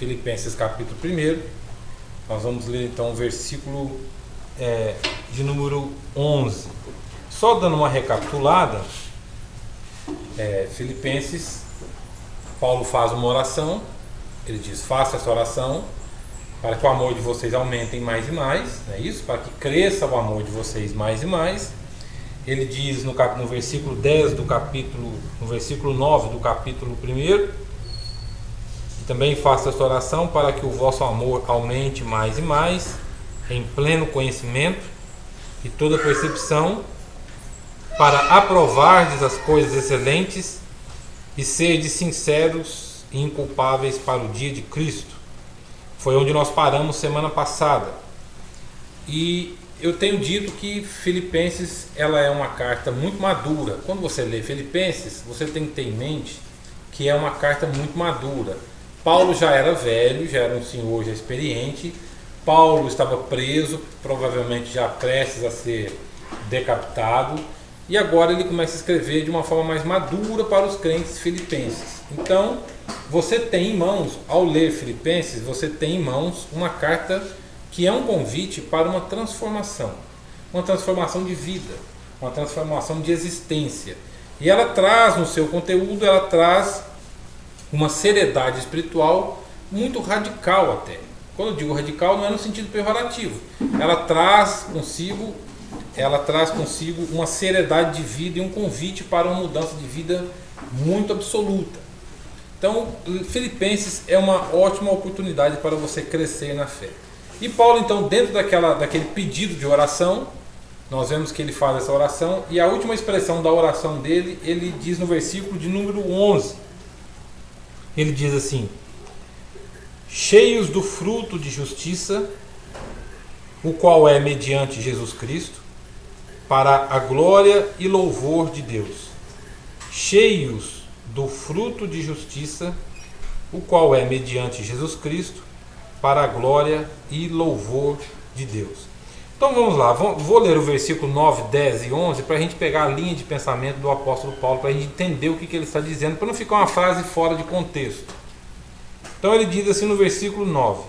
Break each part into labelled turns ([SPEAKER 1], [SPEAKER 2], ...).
[SPEAKER 1] Filipenses capítulo 1. Nós vamos ler então o versículo de número 11. Só dando uma recapitulada, Filipenses, Paulo faz uma oração. Ele diz: faça essa oração para que o amor de vocês aumente mais e mais, não é isso? Para que cresça o amor de vocês mais e mais. Ele diz no versículo 10 do capítulo, no versículo 9 do capítulo 1, e também faça essa oração para que o vosso amor aumente mais e mais, em pleno conhecimento e toda percepção, para aprovardes as coisas excelentes e serdes sinceros e inculpáveis para o dia de Cristo. Foi onde nós paramos semana passada. E eu tenho dito que Filipenses ela é uma carta muito madura. Quando você lê Filipenses, você tem que ter em mente que é uma carta muito madura. Paulo já era velho, já era um senhor já experiente. Paulo estava preso, provavelmente já prestes a ser decapitado. E agora ele começa a escrever de uma forma mais madura para os crentes filipenses. Então, você tem em mãos, ao ler Filipenses, você tem em mãos uma carta que é um convite para uma transformação de vida, uma transformação de existência. E ela traz no seu conteúdo, ela traz uma seriedade espiritual muito radical até. Quando eu digo radical, não é no sentido pejorativo. Ela traz consigo uma seriedade de vida e um convite para uma mudança de vida muito absoluta. Então, Filipenses é uma ótima oportunidade para você crescer na fé. E Paulo, então, dentro daquele pedido de oração, nós vemos que ele faz essa oração, e a última expressão da oração dele, ele diz no versículo de número 11, ele diz assim: cheios do fruto de justiça, o qual é mediante Jesus Cristo, para a glória e louvor de Deus. Cheios do fruto de justiça, o qual é mediante Jesus Cristo, para a glória e louvor de Deus. Então vamos lá, vou ler o versículo 9, 10 e 11 para a gente pegar a linha de pensamento do apóstolo Paulo, para a gente entender o que ele está dizendo, para não ficar uma frase fora de contexto. Então ele diz assim no versículo 9: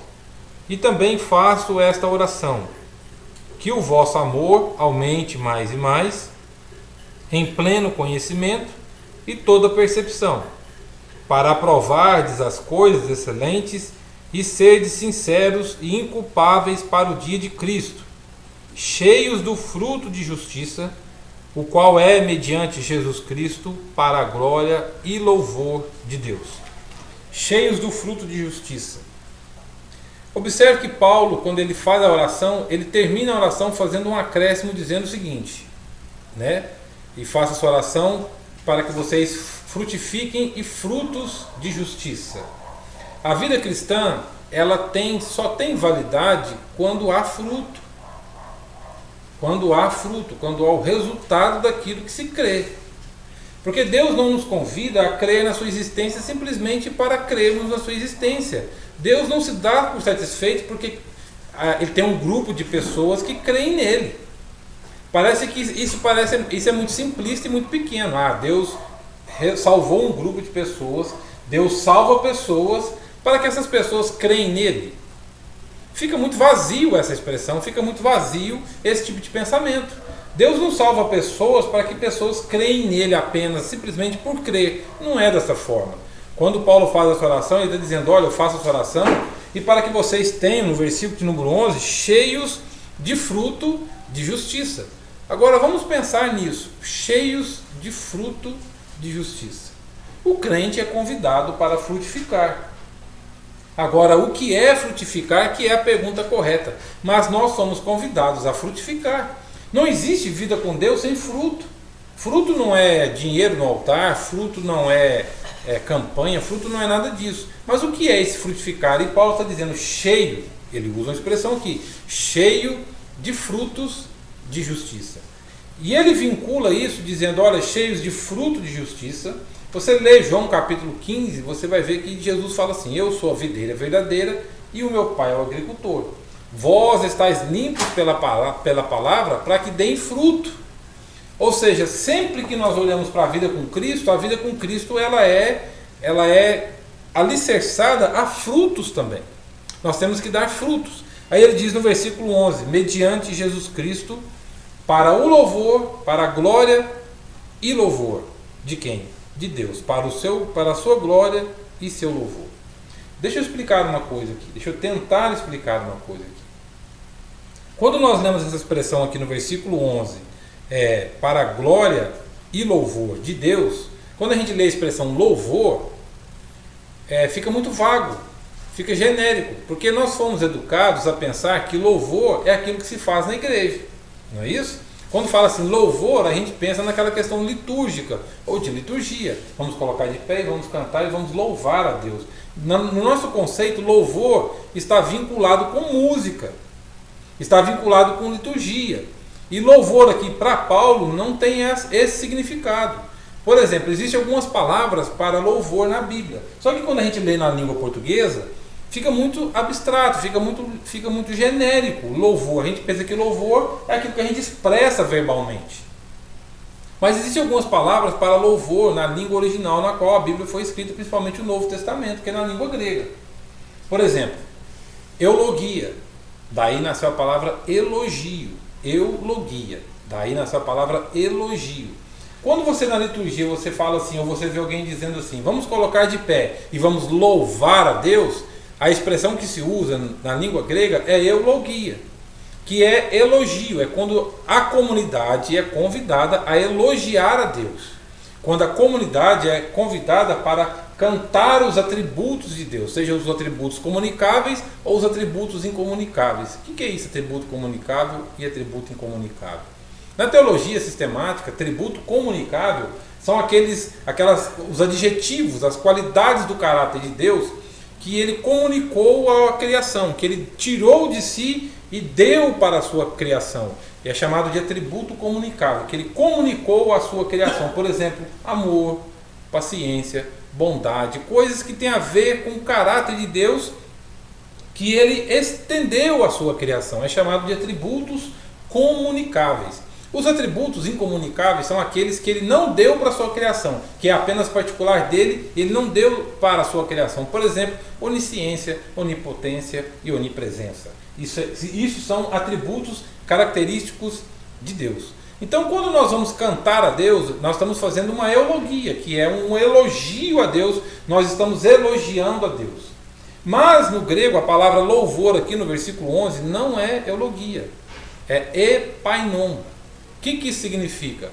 [SPEAKER 1] e também faço esta oração, que o vosso amor aumente mais e mais, em pleno conhecimento e toda percepção, para aprovardes as coisas excelentes e serdes sinceros e inculpáveis para o dia de Cristo, cheios do fruto de justiça, o qual é mediante Jesus Cristo, para a glória e louvor de Deus. Cheios do fruto de justiça. Observe que Paulo, quando ele faz a oração, ele termina a oração fazendo um acréscimo dizendo o seguinte, né? E faça a sua oração para que vocês frutifiquem e frutos de justiça. A vida cristã, ela só tem validade quando há fruto. Quando há fruto, quando há o resultado daquilo que se crê. Porque Deus não nos convida a crer na sua existência simplesmente para crermos na sua existência. Deus não se dá por satisfeito porque ele tem um grupo de pessoas que creem nele. Parece que isso é muito simplista e muito pequeno. Deus salvou um grupo de pessoas, Deus salva pessoas para que essas pessoas creem nele. Fica muito vazio essa expressão, fica muito vazio esse tipo de pensamento. Deus não salva pessoas para que pessoas creem nele apenas, simplesmente por crer. Não é dessa forma. Quando Paulo faz essa oração, ele está dizendo: olha, eu faço essa oração e para que vocês tenham, no versículo de número 11, cheios de fruto de justiça. Agora vamos pensar nisso, cheios de fruto de justiça. O crente é convidado para frutificar. Agora, o que é frutificar, que é a pergunta correta. Mas nós somos convidados a frutificar. Não existe vida com Deus sem fruto. Fruto não é dinheiro no altar, fruto não é campanha, fruto não é nada disso. Mas o que é esse frutificar? E Paulo está dizendo cheio, ele usa uma expressão aqui, cheio de frutos de justiça. E ele vincula isso dizendo, olha, cheios de fruto de justiça. Você lê João capítulo 15, você vai ver que Jesus fala assim: eu sou a videira verdadeira e o meu pai é o agricultor. Vós estáis limpos pela palavra para que deem fruto. Ou seja, sempre que nós olhamos para a vida com Cristo ela é alicerçada a frutos também. Nós temos que dar frutos. Aí ele diz no versículo 11: mediante Jesus Cristo, para o louvor, para a glória e louvor de quem? De Deus, para a sua glória e seu louvor. Deixa eu explicar uma coisa aqui, deixa eu tentar explicar uma coisa aqui. Quando nós lemos essa expressão aqui no versículo 11, para a glória e louvor de Deus, quando a gente lê a expressão louvor, fica muito vago, fica genérico, porque nós fomos educados a pensar que louvor é aquilo que se faz na igreja, não é isso? Quando fala assim louvor, a gente pensa naquela questão litúrgica, ou de liturgia. Vamos colocar de pé e vamos cantar e vamos louvar a Deus. No nosso conceito, louvor está vinculado com música, está vinculado com liturgia. E louvor aqui para Paulo não tem esse significado. Por exemplo, existem algumas palavras para louvor na Bíblia. Só que quando a gente lê na língua portuguesa, fica muito abstrato, fica muito genérico. Louvor, a gente pensa que louvor é aquilo que a gente expressa verbalmente. Mas existem algumas palavras para louvor na língua original, na qual a Bíblia foi escrita, principalmente o Novo Testamento, que é na língua grega. Por exemplo, eulogia, daí nasceu a palavra elogio. Eulogia, daí nasceu a palavra elogio. Quando você na liturgia você fala assim, ou você vê alguém dizendo assim, vamos colocar de pé e vamos louvar a Deus, a expressão que se usa na língua grega é eulogia, que é elogio, é quando a comunidade é convidada a elogiar a Deus. Quando a comunidade é convidada para cantar os atributos de Deus, seja os atributos comunicáveis ou os atributos incomunicáveis. O que é isso, atributo comunicável e atributo incomunicável? Na teologia sistemática, atributo comunicável são os adjetivos, as qualidades do caráter de Deus que ele comunicou à criação, que ele tirou de si e deu para a sua criação. E é chamado de atributo comunicável, que ele comunicou à sua criação. Por exemplo, amor, paciência, bondade, coisas que têm a ver com o caráter de Deus que ele estendeu à sua criação. É chamado de atributos comunicáveis. Os atributos incomunicáveis são aqueles que ele não deu para a sua criação, que é apenas particular dele, ele não deu para a sua criação. Por exemplo, onisciência, onipotência e onipresença. Isso são atributos característicos de Deus. Então, quando nós vamos cantar a Deus, nós estamos fazendo uma eulogia, que é um elogio a Deus, nós estamos elogiando a Deus. Mas no grego, a palavra louvor aqui no versículo 11 não é eulogia, é epainon. O que isso significa?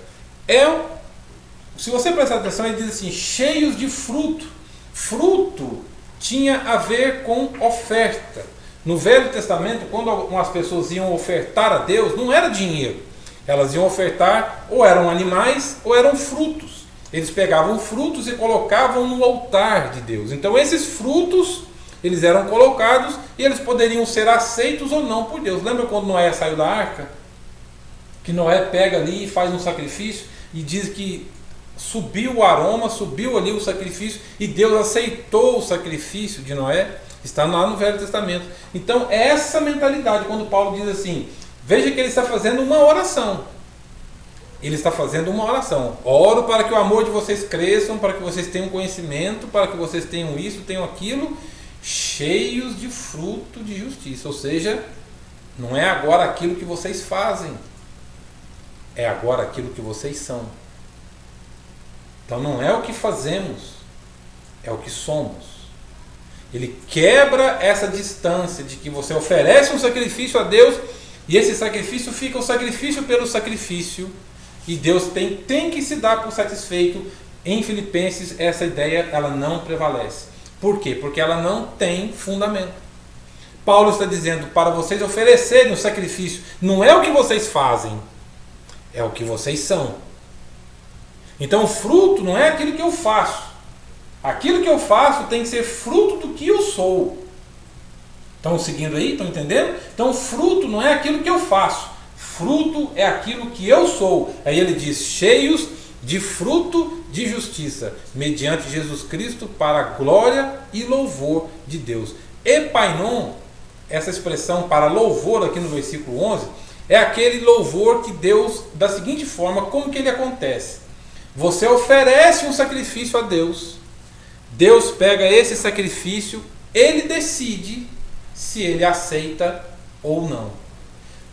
[SPEAKER 1] Se você prestar atenção, ele diz assim, cheios de fruto. Fruto tinha a ver com oferta. No Velho Testamento, quando as pessoas iam ofertar a Deus, não era dinheiro. Elas iam ofertar, ou eram animais, ou eram frutos. Eles pegavam frutos e colocavam no altar de Deus. Então esses frutos, eles eram colocados e eles poderiam ser aceitos ou não por Deus. Lembra quando Noé saiu da arca? Que Noé pega ali e faz um sacrifício e diz que subiu o aroma, subiu ali o sacrifício e Deus aceitou o sacrifício de Noé. Está lá no Velho Testamento. Então essa mentalidade, quando Paulo diz assim, veja que ele está fazendo uma oração. Ele está fazendo uma oração. Oro para que o amor de vocês cresçam, para que vocês tenham conhecimento, para que vocês tenham isso, tenham aquilo, cheios de fruto de justiça. Ou seja, não é agora aquilo que vocês fazem, é agora aquilo que vocês são. Então não é o que fazemos, é o que somos. Ele quebra essa distância de que você oferece um sacrifício a Deus e esse sacrifício fica o sacrifício pelo sacrifício e Deus tem que se dar por satisfeito. Em Filipenses essa ideia ela não prevalece. Por quê? Porque ela não tem fundamento. Paulo está dizendo para vocês oferecerem o sacrifício, não é o que vocês fazem, é o que vocês são. Então o fruto não é aquilo que eu faço. Aquilo que eu faço tem que ser fruto do que eu sou. Estão seguindo aí? Estão entendendo? Então fruto não é aquilo que eu faço. Fruto é aquilo que eu sou. Aí ele diz, cheios de fruto de justiça, mediante Jesus Cristo, para a glória e louvor de Deus. Epainon, essa expressão para louvor aqui no versículo 11, é aquele louvor que Deus, da seguinte forma, como que ele acontece? Você oferece um sacrifício a Deus, Deus pega esse sacrifício, ele decide se ele aceita ou não.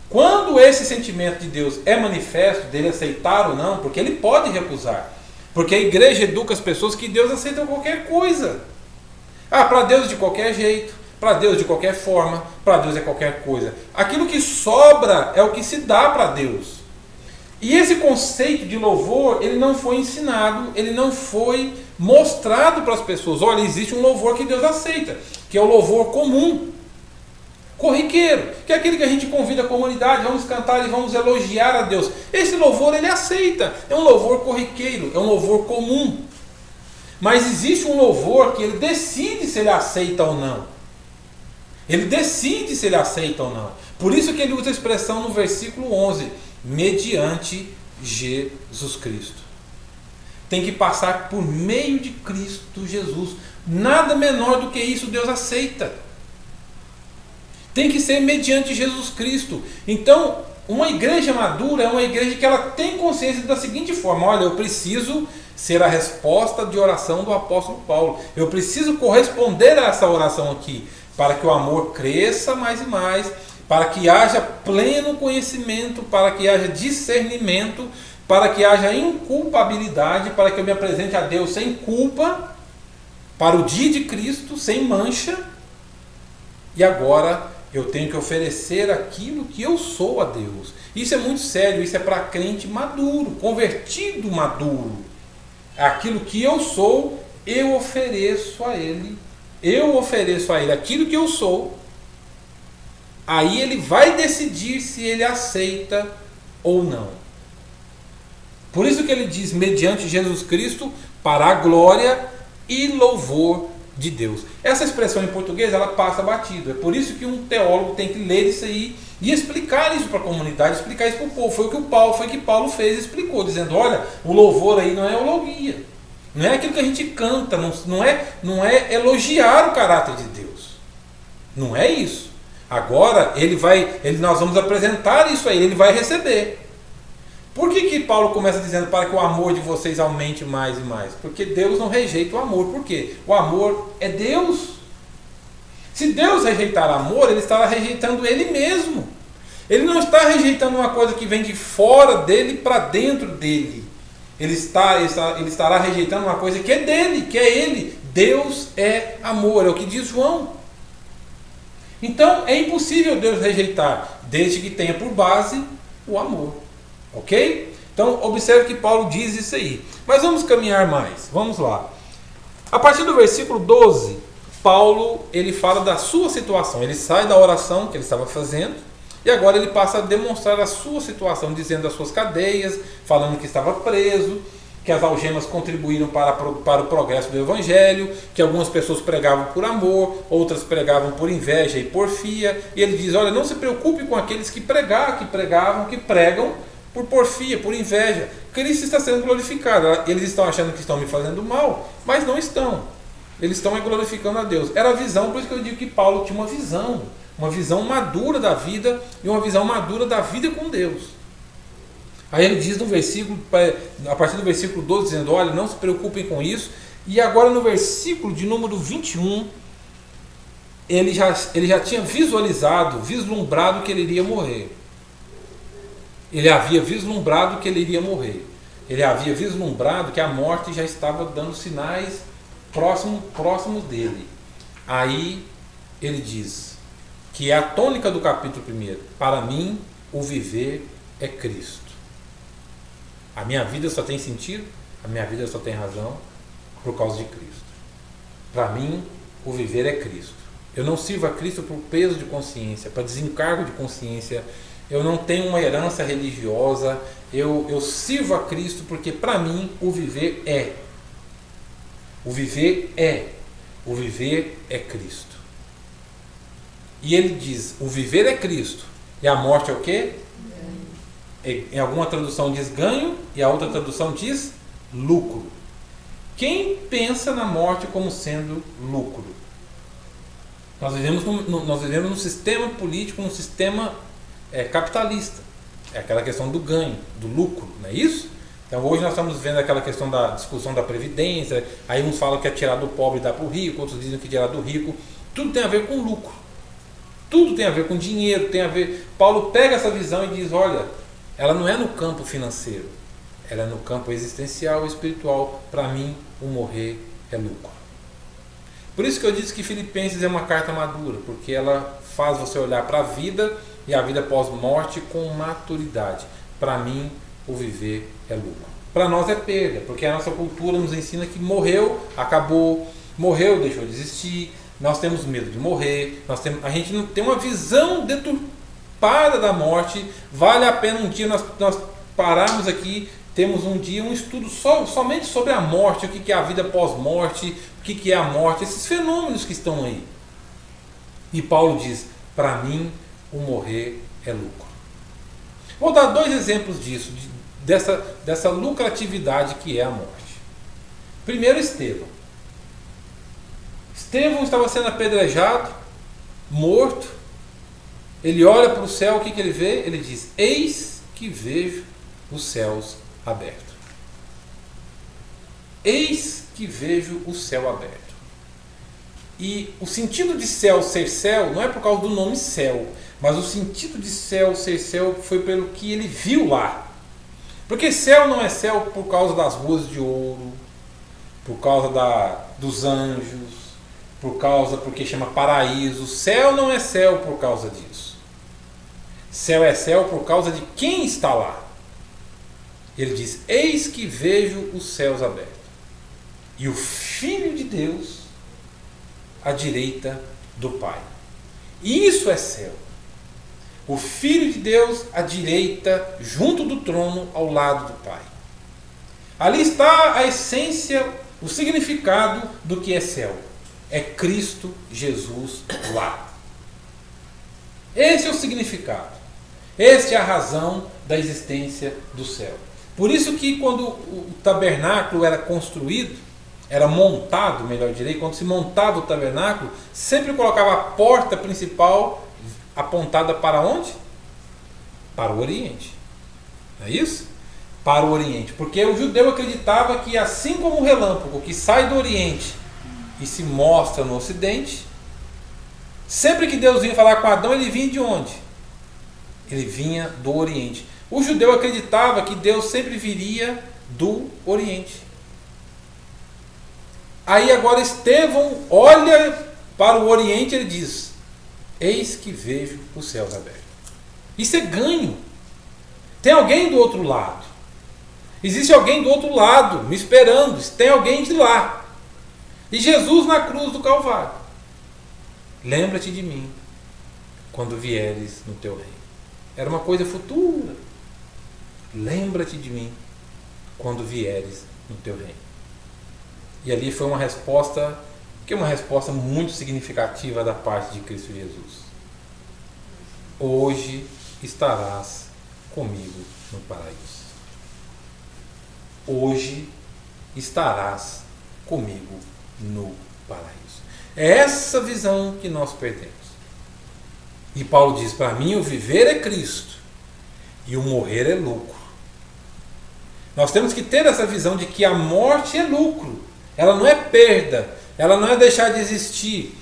[SPEAKER 1] Quando esse sentimento de Deus é manifesto, dele aceitar ou não, porque ele pode recusar, porque a igreja educa as pessoas que Deus aceita qualquer coisa. Para Deus é de qualquer jeito, para Deus é de qualquer forma, para Deus é qualquer coisa. Aquilo que sobra é o que se dá para Deus. E esse conceito de louvor, ele não foi ensinado, ele não foi mostrado para as pessoas. Olha, existe um louvor que Deus aceita, que é o louvor comum, corriqueiro, que é aquele que a gente convida a comunidade, vamos cantar e vamos elogiar a Deus. Esse louvor ele aceita, é um louvor corriqueiro, é um louvor comum. Mas existe um louvor que ele decide se ele aceita ou não. Ele decide se ele aceita ou não. Por isso que ele usa a expressão no versículo 11, mediante Jesus Cristo. Tem que passar por meio de Cristo Jesus. Nada menor do que isso Deus aceita. Tem que ser mediante Jesus Cristo. Então, uma igreja madura é uma igreja que ela tem consciência da seguinte forma: olha, eu preciso ser a resposta de oração do apóstolo Paulo. Eu preciso corresponder a essa oração aqui, para que o amor cresça mais e mais, para que haja pleno conhecimento, para que haja discernimento, para que haja inculpabilidade, para que eu me apresente a Deus sem culpa, para o dia de Cristo, sem mancha. E agora eu tenho que oferecer aquilo que eu sou a Deus. Isso é muito sério, isso é para crente maduro, convertido maduro. Aquilo que eu sou, eu ofereço a Ele. Eu ofereço a Ele aquilo que eu sou. Aí Ele vai decidir se Ele aceita ou não. Por isso que Ele diz, mediante Jesus Cristo, para a glória e louvor de Deus. Essa expressão em português, ela passa batido. É por isso que um teólogo tem que ler isso aí e explicar isso para a comunidade, explicar isso para o povo. Foi o que Paulo fez, explicou, dizendo, olha, o louvor aí não é eulogia. Não é aquilo que a gente canta, não é elogiar o caráter de Deus. Não é isso. Agora nós vamos apresentar isso a ele vai receber. Por que Paulo começa dizendo para que o amor de vocês aumente mais e mais? Porque Deus não rejeita o amor. Por quê? O amor é Deus. Se Deus rejeitar amor, Ele estará rejeitando Ele mesmo. Ele não está rejeitando uma coisa que vem de fora dele para dentro dele. Ele estará rejeitando uma coisa que é dele, que é Ele. Deus é amor, é o que diz João. Então é impossível Deus rejeitar, desde que tenha por base o amor. Ok? Então observe que Paulo diz isso aí. Mas vamos caminhar mais. Vamos lá. A partir do versículo 12, Paulo ele fala da sua situação. Ele sai da oração que ele estava fazendo e agora ele passa a demonstrar a sua situação, dizendo das suas cadeias, falando que estava preso, que as algemas contribuíram para o progresso do Evangelho, que algumas pessoas pregavam por amor, outras pregavam por inveja e porfia. E ele diz, olha, não se preocupe com aqueles que pregam por porfia, por inveja. Cristo está sendo glorificado. Eles estão achando que estão me fazendo mal, mas não estão. Eles estão glorificando a Deus. Era a visão, por isso que eu digo que Paulo tinha uma visão madura da vida e uma visão madura da vida com Deus. Aí ele diz no versículo, a partir do versículo 12, dizendo, olha, não se preocupem com isso. E agora no versículo de número 21, ele já tinha vislumbrado que ele iria morrer. Ele havia vislumbrado que ele iria morrer. Ele havia vislumbrado que a morte já estava dando sinais próximos dele. Aí ele diz, que é a tônica do capítulo 1, para mim o viver é Cristo. A minha vida só tem sentido, a minha vida só tem razão por causa de Cristo. Para mim o viver é Cristo. Eu não sirvo a Cristo por peso de consciência, para desencargo de consciência. Eu não tenho uma herança religiosa. Eu sirvo a Cristo porque para mim o viver é. O viver é. O viver é Cristo. E ele diz, o viver é Cristo. E a morte é o quê? Em alguma tradução diz ganho e a outra tradução diz lucro. Quem pensa na morte como sendo lucro? Nós vivemos num sistema político, num sistema capitalista. É aquela questão do ganho, do lucro, não é isso? Então hoje nós estamos vendo aquela questão da discussão da previdência, aí uns falam que é tirar do pobre e dar para o rico, outros dizem que é tirar do rico. Tudo tem a ver com lucro. Tudo tem a ver com dinheiro, tem a ver... Paulo pega essa visão e diz, olha, ela não é no campo financeiro, ela é no campo existencial e espiritual. Para mim, o morrer é lucro. Por isso que eu disse que Filipenses é uma carta madura, porque ela faz você olhar para a vida e a vida pós-morte com maturidade. Para mim, o viver é lucro. Para nós é perda, porque a nossa cultura nos ensina que morreu, acabou, morreu, deixou de existir, nós temos medo de morrer, a gente não tem uma visão deturpada da morte. Vale a pena um dia nós pararmos aqui, temos um dia um estudo somente sobre a morte, o que é a vida pós-morte, o que é a morte, esses fenômenos que estão aí. E Paulo diz, para mim o morrer é lucro. Vou dar 2 exemplos disso, dessa lucratividade que é a morte. Primeiro, Estevão. Estevão estava sendo apedrejado, morto. Ele olha para o céu, o que ele vê? Ele diz, eis que vejo os céus abertos. Eis que vejo o céu aberto. E o sentido de céu ser céu não é por causa do nome céu, mas o sentido de céu ser céu foi pelo que ele viu lá. Porque céu não é céu por causa das ruas de ouro, por causa dos anjos, porque chama paraíso. Céu não é céu por causa disso. Céu é céu por causa de quem está lá. Ele diz, eis que vejo os céus abertos, e o Filho de Deus à direita do Pai. Isso é céu. O Filho de Deus à direita, junto do trono, ao lado do Pai. Ali está a essência, o significado do que é céu. É Cristo Jesus lá. Esse é o significado. Esta é a razão da existência do céu. Por isso que quando o tabernáculo era construído, era montado, melhor direi, quando se montava o tabernáculo, sempre colocava a porta principal apontada para onde? Para o Oriente. Não é isso? Para o Oriente. Porque o judeu acreditava que assim como o relâmpago que sai do Oriente e se mostra no Ocidente, sempre que Deus vinha falar com Adão, ele vinha de onde? Ele vinha do Oriente. O judeu acreditava que Deus sempre viria do Oriente. Aí agora Estevão olha para o Oriente e ele diz, eis que vejo os céus abertos. Isso é ganho. Tem alguém do outro lado. Existe alguém do outro lado me esperando. Tem alguém de lá. E Jesus na cruz do Calvário. Lembra-te de mim quando vieres no teu reino. Era uma coisa futura. Lembra-te de mim quando vieres no teu reino. E ali foi uma resposta, que é uma resposta muito significativa da parte de Cristo Jesus. Hoje estarás comigo no paraíso. Hoje estarás comigo no paraíso. É essa visão que nós perdemos. E Paulo diz, para mim o viver é Cristo e o morrer é lucro. Nós temos que ter essa visão de que a morte é lucro. Ela não é perda, ela não é deixar de existir.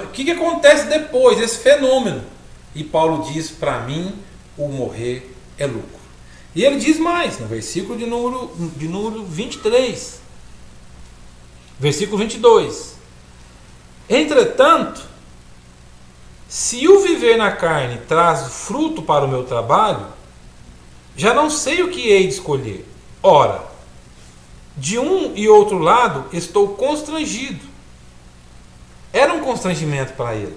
[SPEAKER 1] O que acontece depois, esse fenômeno? E Paulo diz, para mim o morrer é lucro. E ele diz mais, no versículo de número 23, versículo 22. Entretanto, se o viver na carne traz fruto para o meu trabalho, já não sei o que hei de escolher. Ora, de um e outro lado estou constrangido. Era um constrangimento para ele,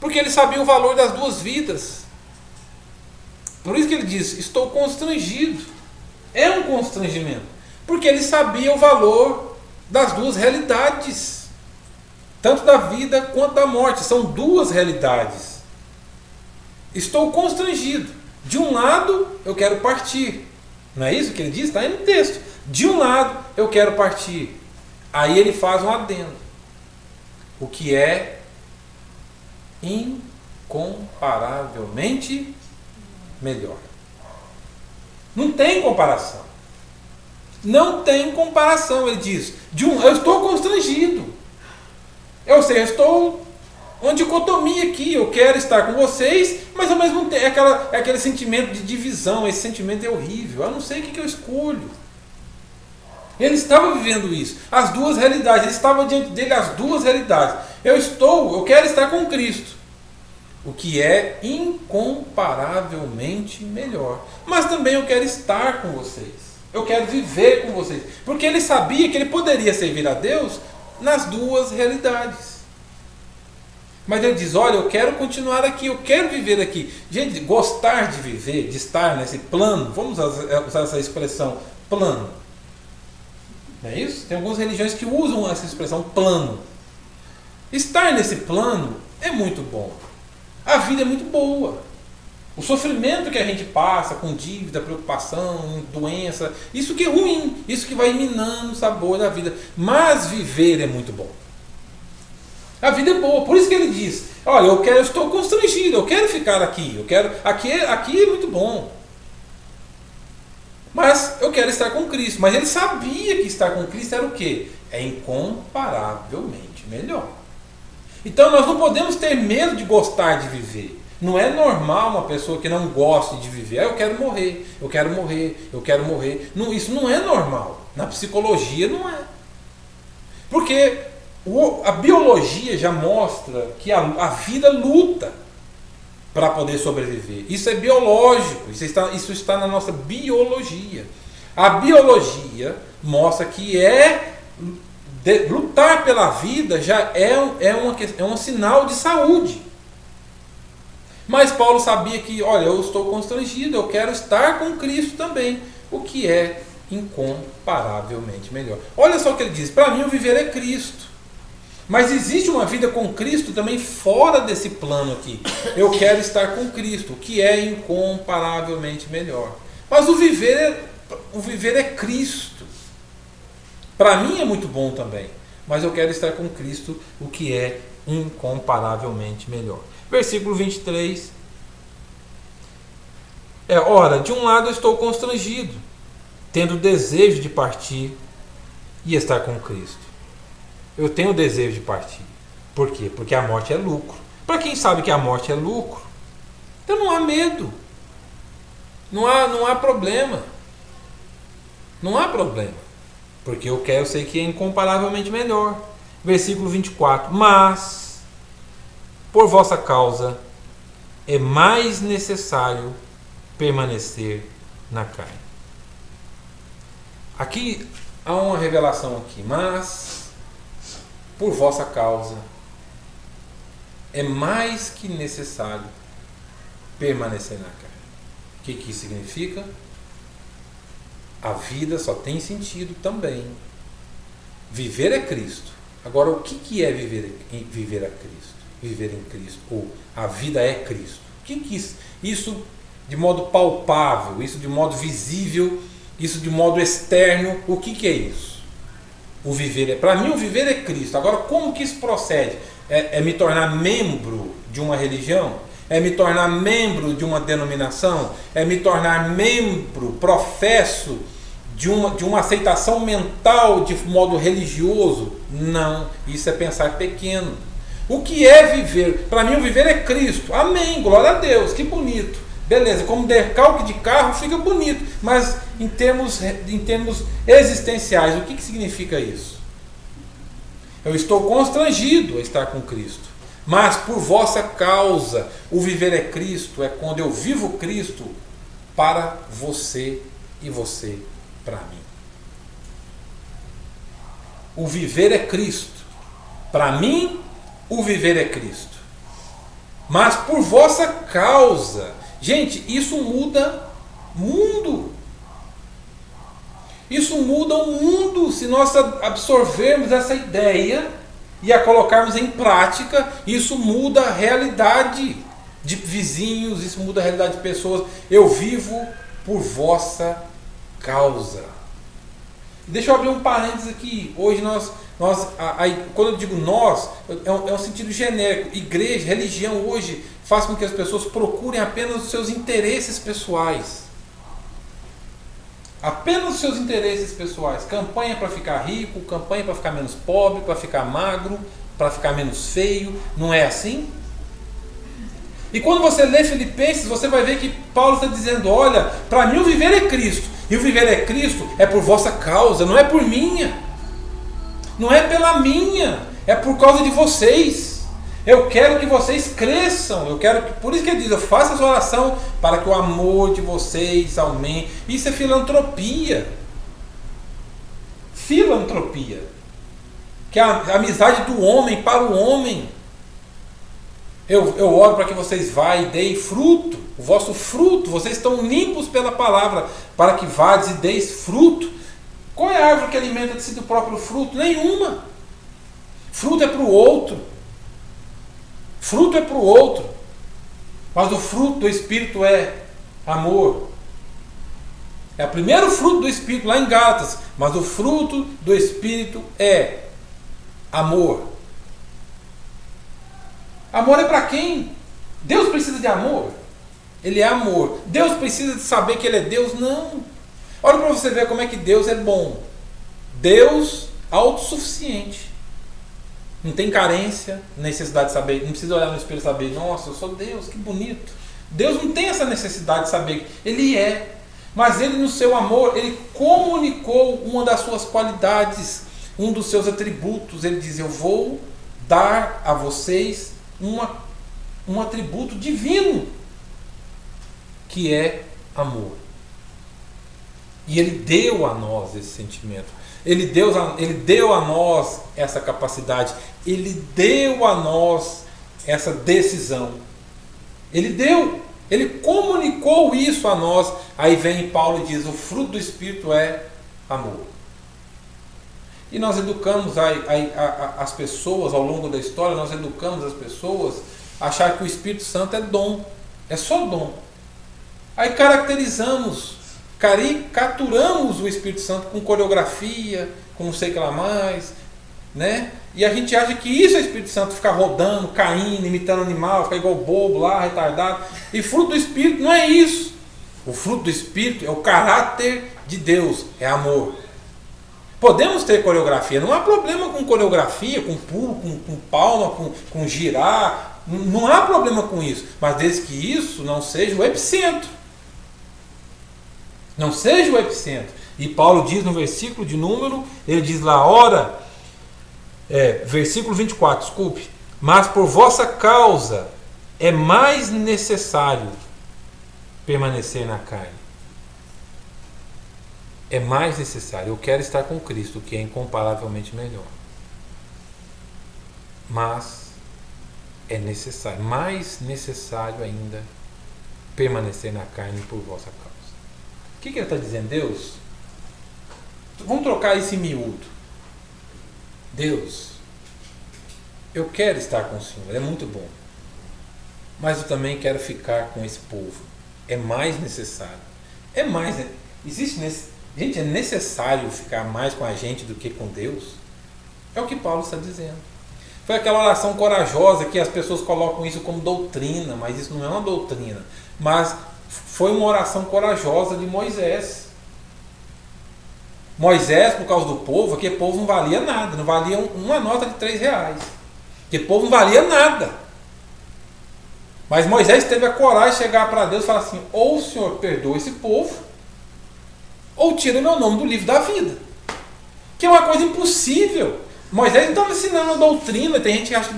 [SPEAKER 1] porque ele sabia o valor das duas vidas. Por isso que ele diz, estou constrangido. É um constrangimento, porque ele sabia o valor das duas realidades, tanto da vida quanto da morte. São duas realidades. Estou constrangido. De um lado eu quero partir. Não é isso que ele diz? Está aí no texto. De um lado eu quero partir. Aí ele faz um adendo. O que é incomparavelmente melhor. Não tem comparação. Não tem comparação, ele diz. Eu estou constrangido. Ou seja, eu estou uma dicotomia aqui. Eu quero estar com vocês, mas ao mesmo tempo é aquele sentimento de divisão. Esse sentimento é horrível. Eu não sei o que eu escolho. Ele estava vivendo isso. As duas realidades. Ele estava diante dele as duas realidades. Eu quero estar com Cristo. O que é incomparavelmente melhor. Mas também eu quero estar com vocês. Eu quero viver com vocês. Porque ele sabia que ele poderia servir a Deus nas duas realidades. Mas ele diz, olha, eu quero continuar aqui, eu quero viver aqui. Gente, gostar de viver, de estar nesse plano, vamos usar essa expressão, plano. Não é isso? Tem algumas religiões que usam essa expressão, plano. Estar nesse plano é muito bom. A vida é muito boa. O sofrimento que a gente passa com dívida, preocupação, doença, isso que é ruim, isso que vai minando o sabor da vida. Mas viver é muito bom. A vida é boa, por isso que ele diz, olha, eu estou constrangido, eu quero ficar aqui, aqui é muito bom. Mas eu quero estar com Cristo. Mas ele sabia que estar com Cristo era o quê? É incomparavelmente melhor. Então nós não podemos ter medo de gostar de viver. Não é normal uma pessoa que não goste de viver. Eu quero morrer, eu quero morrer, eu quero morrer. Não, isso não é normal. Na psicologia não é. Porque a biologia já mostra que a vida luta para poder sobreviver. Isso é biológico, isso está na nossa biologia. A biologia mostra que lutar pela vida já é um sinal de saúde. Mas Paulo sabia que, olha, eu estou constrangido, eu quero estar com Cristo também, o que é incomparavelmente melhor. Olha só o que ele diz, para mim o viver é Cristo. Mas existe uma vida com Cristo também fora desse plano aqui. Eu quero estar com Cristo, o que é incomparavelmente melhor. Mas o viver é Cristo. Para mim é muito bom também, mas eu quero estar com Cristo, o que é incomparavelmente melhor. Versículo 23. Ora, de um lado eu estou constrangido, tendo desejo de partir e estar com Cristo. Eu tenho desejo de partir. Por quê? Porque a morte é lucro. Para quem sabe que a morte é lucro, então não há medo. Não há problema. Não há problema. Porque eu sei que é incomparavelmente melhor. Versículo 24. Mas, por vossa causa, é mais necessário permanecer na carne. Aqui há uma revelação aqui. Mas, por vossa causa, é mais que necessário permanecer na carne. O que isso significa? A vida só tem sentido também. Viver é Cristo. Agora, o que é viver a Cristo? Viver em Cristo. Ou a vida é Cristo. O que isso de modo palpável, isso de modo visível, isso de modo externo, o que é isso? O viver para mim o viver é Cristo. Agora, como que isso procede? É me tornar membro de uma religião? É me tornar membro de uma denominação? É me tornar membro, professo de uma aceitação mental de modo religioso? Não, isso é pensar pequeno. O que é viver? Para mim o viver é Cristo. Amém, glória a Deus, que bonito. Beleza, como decalque de carro fica bonito, mas em termos existenciais, o que significa isso? Eu estou constrangido a estar com Cristo, mas por vossa causa, o viver é Cristo, é quando eu vivo Cristo para você e você para mim. O viver é Cristo. Para mim, o viver é Cristo. Mas por vossa causa. Gente, isso muda mundo. Isso muda o mundo se nós absorvermos essa ideia e a colocarmos em prática. Isso muda a realidade de vizinhos, isso muda a realidade de pessoas. Eu vivo por vossa causa. Deixa eu abrir um parênteses aqui. Hoje quando eu digo nós, é um sentido genérico. Igreja, religião hoje faz com que as pessoas procurem apenas os seus interesses pessoais. Apenas os seus interesses pessoais. Campanha para ficar rico, campanha para ficar menos pobre, para ficar magro, para ficar menos feio. Não é assim? E quando você lê Filipenses, você vai ver que Paulo está dizendo, olha, para mim o viver é Cristo. E o viver é Cristo é por vossa causa, não é por minha. Não é pela minha, é por causa de vocês. Eu quero que vocês cresçam. Por isso que ele diz, eu faço essa oração para que o amor de vocês aumente. Isso é filantropia. Filantropia. Que é a amizade do homem para o homem. Eu oro para que vocês vá e deem fruto. O vosso fruto. Vocês estão limpos pela palavra. Para que vades e deis fruto. Qual é a árvore que alimenta de si do próprio fruto? Nenhuma. Fruto é para o outro. Fruto é para o outro. Mas o fruto do Espírito é amor. É o primeiro fruto do Espírito lá em Gálatas. Mas o fruto do Espírito é amor. Amor é para quem? Deus precisa de amor? Ele é amor. Deus precisa de saber que Ele é Deus? Não. Olha para você ver como é que Deus é bom. Deus autossuficiente. Não tem carência, necessidade de saber, não precisa olhar no espelho e saber, nossa, eu sou Deus, que bonito. Deus não tem essa necessidade de saber, Ele é. Mas Ele no seu amor, Ele comunicou uma das suas qualidades, um dos seus atributos. Ele diz, eu vou dar a vocês um atributo divino, que é amor. E Ele deu a nós esse sentimento. Ele deu a nós essa capacidade. Ele deu a nós essa decisão. Ele deu. Ele comunicou isso a nós. Aí vem Paulo e diz, o fruto do Espírito é amor. E nós educamos as pessoas, ao longo da história, nós educamos as pessoas a achar que o Espírito Santo é dom. É só dom. Aí caricaturamos o Espírito Santo com coreografia, com não sei o que lá mais, né? E a gente acha que isso é o Espírito Santo, ficar rodando, caindo, imitando animal, ficar igual bobo lá, retardado. E fruto do Espírito não é isso. O fruto do Espírito é o caráter de Deus, é amor. Podemos ter coreografia, não há problema com coreografia, com pulo, com palma, com girar, não há problema com isso, mas desde que isso não seja o epicentro. Não seja o epicentro. E Paulo diz no versículo de número, ele diz lá, versículo 24, desculpe, mas por vossa causa é mais necessário permanecer na carne. É mais necessário. Eu quero estar com Cristo, que é incomparavelmente melhor. Mas é necessário, mais necessário ainda, permanecer na carne por vossa causa. O que ele está dizendo? Deus, vamos trocar esse miúdo. Deus, eu quero estar com o Senhor, é muito bom. Mas eu também quero ficar com esse povo. É mais necessário. Gente, é necessário ficar mais com a gente do que com Deus? É o que Paulo está dizendo. Foi aquela oração corajosa que as pessoas colocam isso como doutrina, mas isso não é uma doutrina. Mas foi uma oração corajosa de Moisés. Moisés, por causa do povo, aquele povo não valia nada, não valia uma nota de R$3. Aquele povo não valia nada. Mas Moisés teve a coragem de chegar para Deus e falar assim, ou o Senhor perdoa esse povo, ou tira meu nome do livro da vida. Que é uma coisa impossível. Moisés não estava ensinando uma doutrina. Tem gente que acha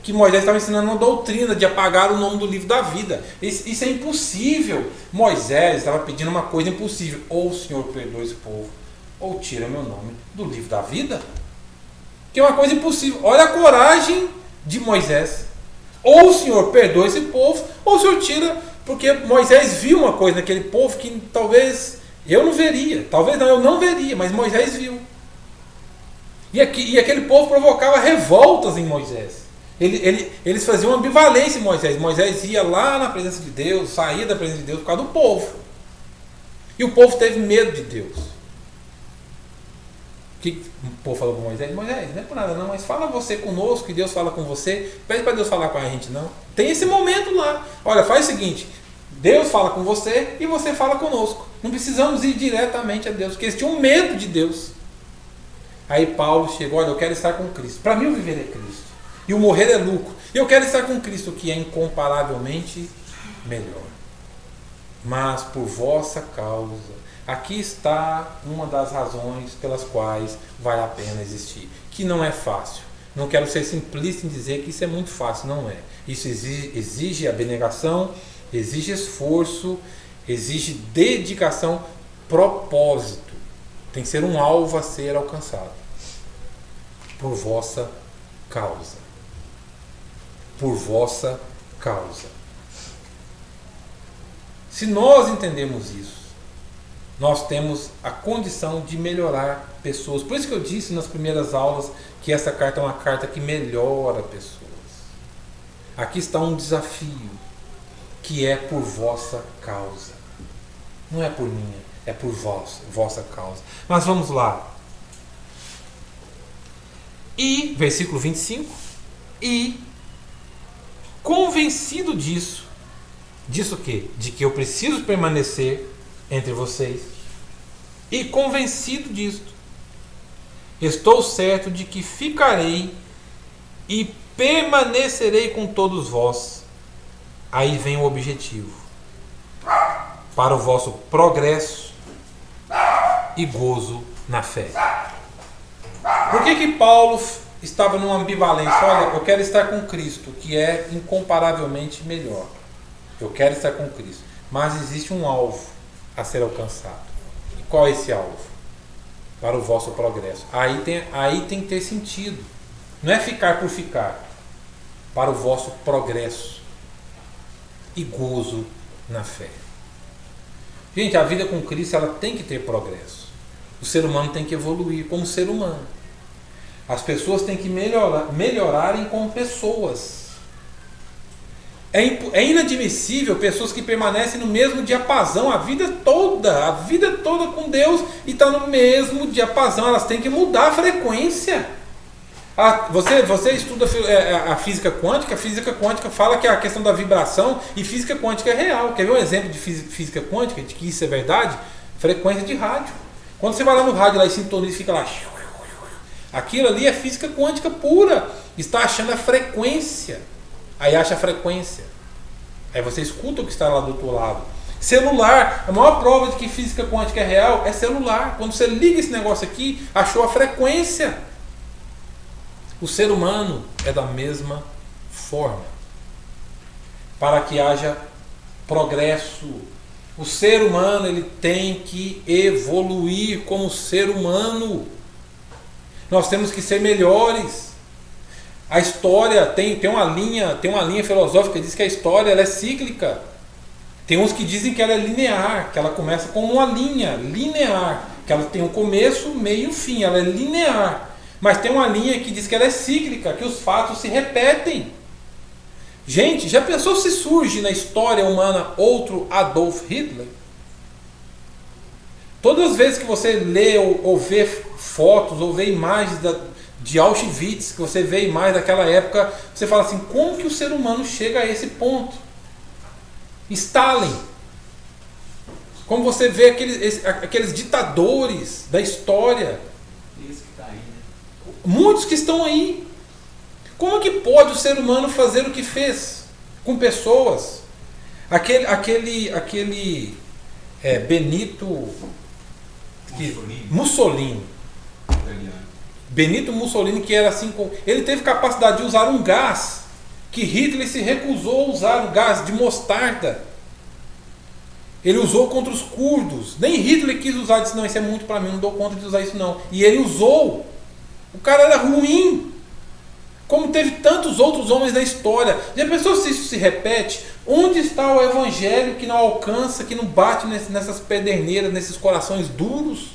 [SPEAKER 1] que Moisés estava ensinando uma doutrina de apagar o nome do livro da vida. Isso é impossível. Moisés estava pedindo uma coisa impossível. Ou o Senhor perdoa esse povo, ou tira meu nome do livro da vida. Que é uma coisa impossível. Olha a coragem de Moisés. Ou o Senhor perdoa esse povo, ou o Senhor tira. Porque Moisés viu uma coisa naquele povo que talvez eu não veria. Talvez não, eu não veria, mas Moisés viu. E aquele povo provocava revoltas em Moisés. Eles faziam ambivalência em Moisés. Moisés ia lá na presença de Deus, saía da presença de Deus por causa do povo. E o povo teve medo de Deus. O que o povo falou para Moisés? Moisés, não é por nada não, mas fala você conosco, que Deus fala com você. Pede para Deus falar com a gente não. Tem esse momento lá. Olha, faz o seguinte, Deus fala com você e você fala conosco. Não precisamos ir diretamente a Deus, porque eles tinham medo de Deus. Aí Paulo chegou, olha, eu quero estar com Cristo. Para mim o viver é Cristo. E o morrer é lucro. Eu quero estar com Cristo, que é incomparavelmente melhor. Mas por vossa causa, aqui está uma das razões pelas quais vale a pena existir. Que não é fácil. Não quero ser simplista em dizer que isso é muito fácil, não é. Isso exige abnegação, exige esforço, exige dedicação, propósito. Tem que ser um alvo a ser alcançado. Por vossa causa. Por vossa causa. Se nós entendemos isso, nós temos a condição de melhorar pessoas. Por isso que eu disse nas primeiras aulas que essa carta é uma carta que melhora pessoas. Aqui está um desafio, que é por vossa causa. Não é por minha, é por vossa causa. Mas vamos lá. E, versículo 25, e convencido disso o quê? De que eu preciso permanecer entre vocês. E convencido disto, estou certo de que ficarei e permanecerei com todos vós. Aí vem o objetivo. Para o vosso progresso e gozo na fé. Por que Paulo estava numa ambivalência? Olha, eu quero estar com Cristo, que é incomparavelmente melhor. Eu quero estar com Cristo. Mas existe um alvo a ser alcançado. E qual é esse alvo? Para o vosso progresso. Aí tem que ter sentido. Não é ficar por ficar. Para o vosso progresso e gozo na fé. Gente, a vida com Cristo ela tem que ter progresso. O ser humano tem que evoluir como ser humano. As pessoas têm que melhorarem como pessoas. É inadmissível pessoas que permanecem no mesmo diapasão a vida toda com Deus e está no mesmo diapasão. Elas têm que mudar a frequência. Você estuda a física quântica fala que a questão da vibração e física quântica é real. Quer ver um exemplo de física quântica, de que isso é verdade? Frequência de rádio. Quando você vai lá no rádio lá e sintoniza, fica lá. Aquilo ali é física quântica pura. Está achando a frequência. Aí acha a frequência. Aí você escuta o que está lá do outro lado. Celular, a maior prova de que física quântica é real é celular. Quando você liga esse negócio aqui, achou a frequência. O ser humano é da mesma forma. Para que haja progresso. O ser humano ele tem que evoluir como ser humano. Nós temos que ser melhores. A história tem uma linha filosófica que diz que a história ela é cíclica. Tem uns que dizem que ela é linear, que ela começa como uma linha linear, que ela tem um começo, meio e fim, ela é linear. Mas tem uma linha que diz que ela é cíclica, que os fatos se repetem. Gente, já pensou se surge na história humana outro Adolf Hitler? Todas as vezes que você lê ou vê fotos ou vê imagens de Auschwitz, que você vê imagens daquela época, você fala assim, como que o ser humano chega a esse ponto? Stalin. Como você vê aqueles ditadores da história. Muitos que estão aí. Como que pode o ser humano fazer o que fez com pessoas? Benito Mussolini. Benito Mussolini, que era assim, ele teve capacidade de usar um gás que Hitler se recusou a usar, o gás de mostarda. Ele usou contra os curdos. Nem Hitler quis usar, disse, não, isso é muito para mim, não dou conta de usar isso não. E ele usou. O cara era ruim. Como teve tantos outros homens na história. Já pensou se isso se repete? Onde está o evangelho que não alcança, que não bate nessas pederneiras, nesses corações duros?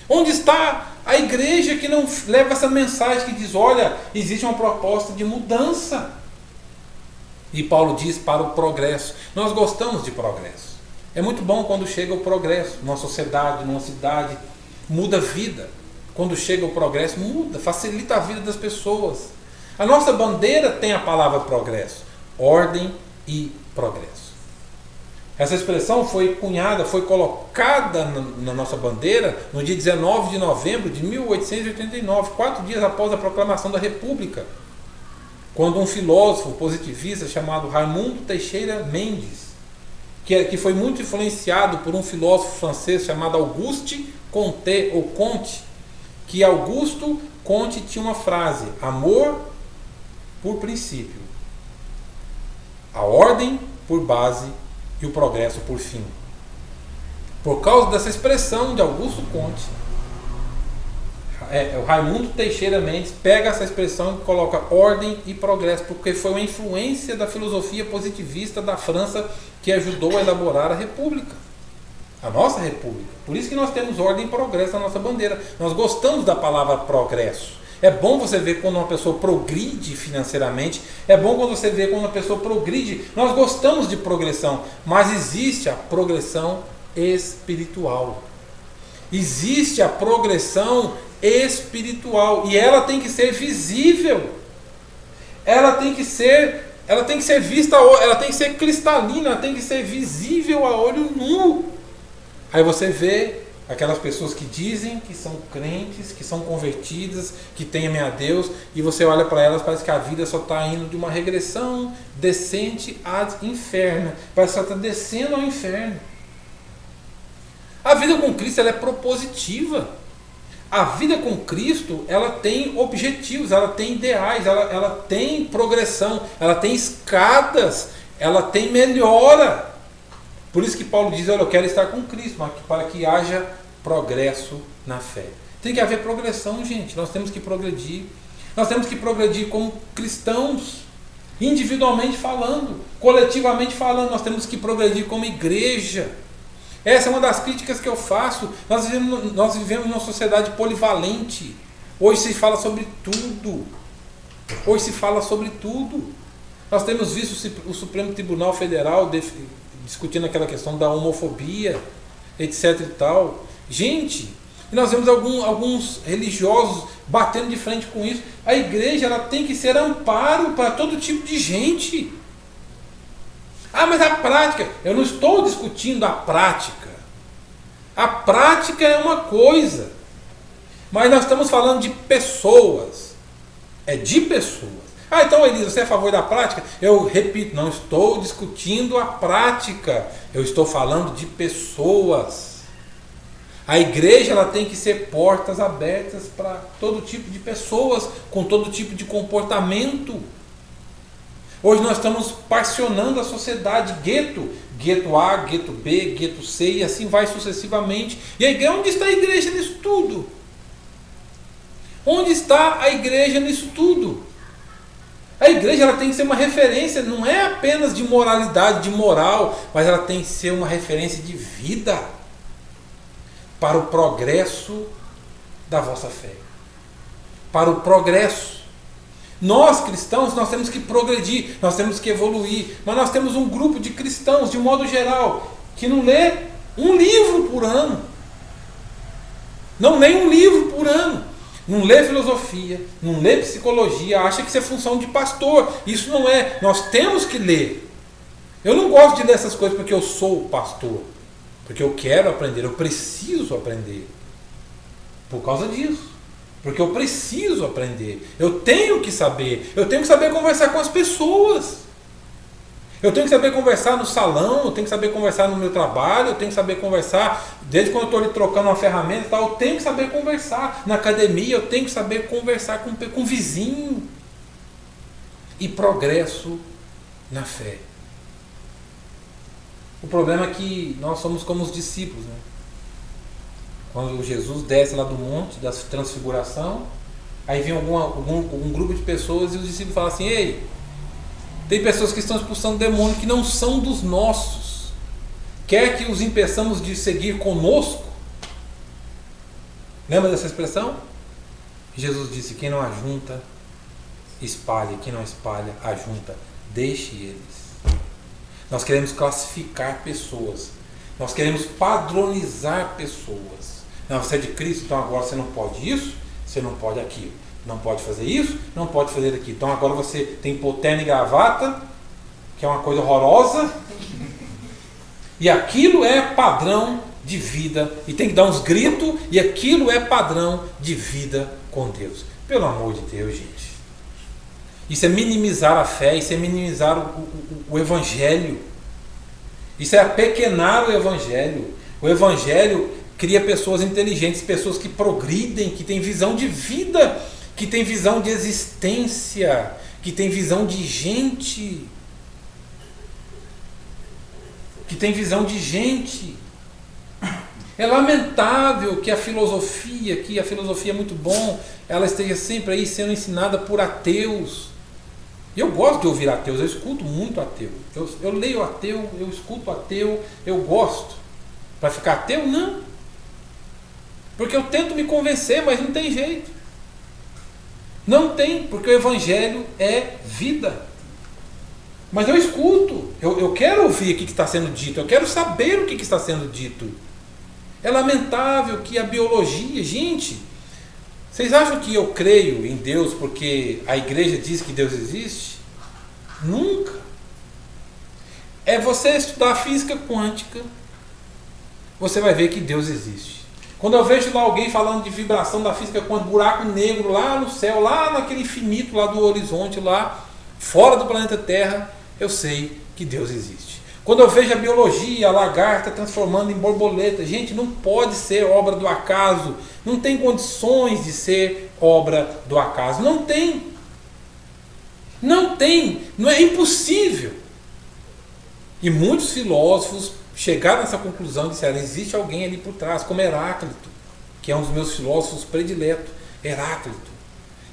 [SPEAKER 1] Onde está a igreja que não leva essa mensagem que diz, olha, existe uma proposta de mudança? E Paulo diz para o progresso. Nós gostamos de progresso. É muito bom quando chega o progresso. Numa sociedade, numa cidade, muda a vida. Quando chega o progresso, muda, facilita a vida das pessoas. A nossa bandeira tem a palavra progresso. Ordem e progresso. Essa expressão foi cunhada, foi colocada na nossa bandeira no dia 19 de novembro de 1889, 4 dias após a proclamação da República, quando um filósofo positivista chamado Raimundo Teixeira Mendes, que foi muito influenciado por um filósofo francês chamado Auguste Comte, ou Comte, que Augusto Comte tinha uma frase: amor por princípio, a ordem por base e o progresso por fim. Por causa dessa expressão de Augusto Comte, o Raimundo Teixeira Mendes pega essa expressão e coloca ordem e progresso, porque foi uma influência da filosofia positivista da França que ajudou a elaborar a República, a nossa República. Por isso que nós temos ordem e progresso na nossa bandeira. Nós gostamos da palavra progresso. É bom você ver quando uma pessoa progride financeiramente, é bom quando você vê quando uma pessoa progride. Nós gostamos de progressão, mas existe a progressão espiritual. Existe a progressão espiritual e ela tem que ser visível. Ela tem que ser vista, ela tem que ser cristalina, ela tem que ser visível a olho nu. Aí você vê aquelas pessoas que dizem que são crentes, que são convertidas, que temem a Deus, e você olha para elas, parece que a vida só está indo de uma regressão descente ad inferno. Parece que só está descendo ao inferno. A vida com Cristo ela é propositiva. A vida com Cristo ela tem objetivos, ela tem ideais, ela tem progressão, ela tem escadas, ela tem melhora. Por isso que Paulo diz: olha, eu quero estar com Cristo, mas para que haja progresso na fé. Tem que haver progressão, gente. Nós temos que progredir. Nós temos que progredir como cristãos, individualmente falando, coletivamente falando. Nós temos que progredir como igreja. Essa é uma das críticas que eu faço. Nós vivemos numa sociedade polivalente. Hoje se fala sobre tudo. Hoje se fala sobre tudo. Nós temos visto o Supremo Tribunal Federal discutindo aquela questão da homofobia, etc e tal. Gente, nós vemos alguns religiosos batendo de frente com isso. A igreja ela tem que ser amparo para todo tipo de gente. Ah, mas a prática, eu não estou discutindo a prática. A prática é uma coisa, mas nós estamos falando de pessoas. É de pessoas. Ah, então Elisa, você é a favor da prática? Eu repito, não estou discutindo a prática. Eu estou falando de pessoas. A igreja ela tem que ser portas abertas para todo tipo de pessoas, com todo tipo de comportamento. Hoje nós estamos particionando a sociedade, gueto A, gueto B, gueto C, e assim vai sucessivamente. E a igreja, onde está a igreja nisso tudo? Onde está a igreja nisso tudo? A igreja ela tem que ser uma referência, não é apenas de moralidade, de moral, mas ela tem que ser uma referência de vida para o progresso da vossa fé. Para o progresso. Nós cristãos, nós temos que progredir, nós temos que evoluir, mas nós temos um grupo de cristãos, de modo geral, que não lê um livro por ano. Não lê um livro por ano. Não lê filosofia, não lê psicologia, acha que isso é função de pastor. Isso não é. Nós temos que ler. Eu não gosto de ler essas coisas porque eu sou pastor. Porque eu quero aprender, eu preciso aprender. Por causa disso. Porque eu preciso aprender. Eu tenho que saber conversar com as pessoas. Eu tenho que saber conversar no salão, eu tenho que saber conversar no meu trabalho, eu tenho que saber conversar, desde quando eu estou ali trocando uma ferramenta e tal, eu tenho que saber conversar. Na academia eu tenho que saber conversar com o vizinho. E progresso na fé. O problema é que nós somos como os discípulos, né? Quando Jesus desce lá do monte da transfiguração, aí vem algum grupo de pessoas e os discípulos falam assim: ei, tem pessoas que estão expulsando demônios que não são dos nossos. Quer que os impeçamos de seguir conosco? Lembra dessa expressão? Jesus disse: quem não ajunta, espalha. Quem não espalha, ajunta. Deixe eles. Nós queremos classificar pessoas. Nós queremos padronizar pessoas. Não, você é de Cristo, então agora você não pode isso, você não pode aquilo. Não pode fazer isso, não pode fazer aquilo. Então agora você tem que pôr terno e gravata, que é uma coisa horrorosa. E aquilo é padrão de vida. E tem que dar uns gritos, e aquilo é padrão de vida com Deus. Pelo amor de Deus, gente. Isso é minimizar a fé, isso é minimizar o Evangelho. Isso é apequenar o Evangelho. O Evangelho cria pessoas inteligentes, pessoas que progridem, que têm visão de vida, que têm visão de existência, que têm visão de gente. Que tem visão de gente. É lamentável que a filosofia é muito bom, ela esteja sempre aí sendo ensinada por ateus. Eu gosto de ouvir ateus, eu escuto muito ateu. Eu leio ateu, eu escuto ateu, eu gosto. Para ficar ateu, não. Porque eu tento me convencer, mas não tem jeito. Não tem, porque o Evangelho é vida. Mas eu escuto, eu quero ouvir o que está sendo dito, eu quero saber o que está sendo dito. É lamentável que a biologia... Gente, vocês acham que eu creio em Deus porque a igreja diz que Deus existe? Nunca. É você estudar física quântica, você vai ver que Deus existe. Quando eu vejo lá alguém falando de vibração da física quântica, buraco negro lá no céu, lá naquele infinito lá do horizonte, lá fora do planeta Terra, eu sei que Deus existe. Quando eu vejo a biologia, a lagarta transformando em borboleta, gente, não pode ser obra do acaso, não tem condições de ser obra do acaso, não tem, não é impossível. E muitos filósofos chegaram nessa conclusão e disseram, existe alguém ali por trás, como Heráclito, que é um dos meus filósofos prediletos.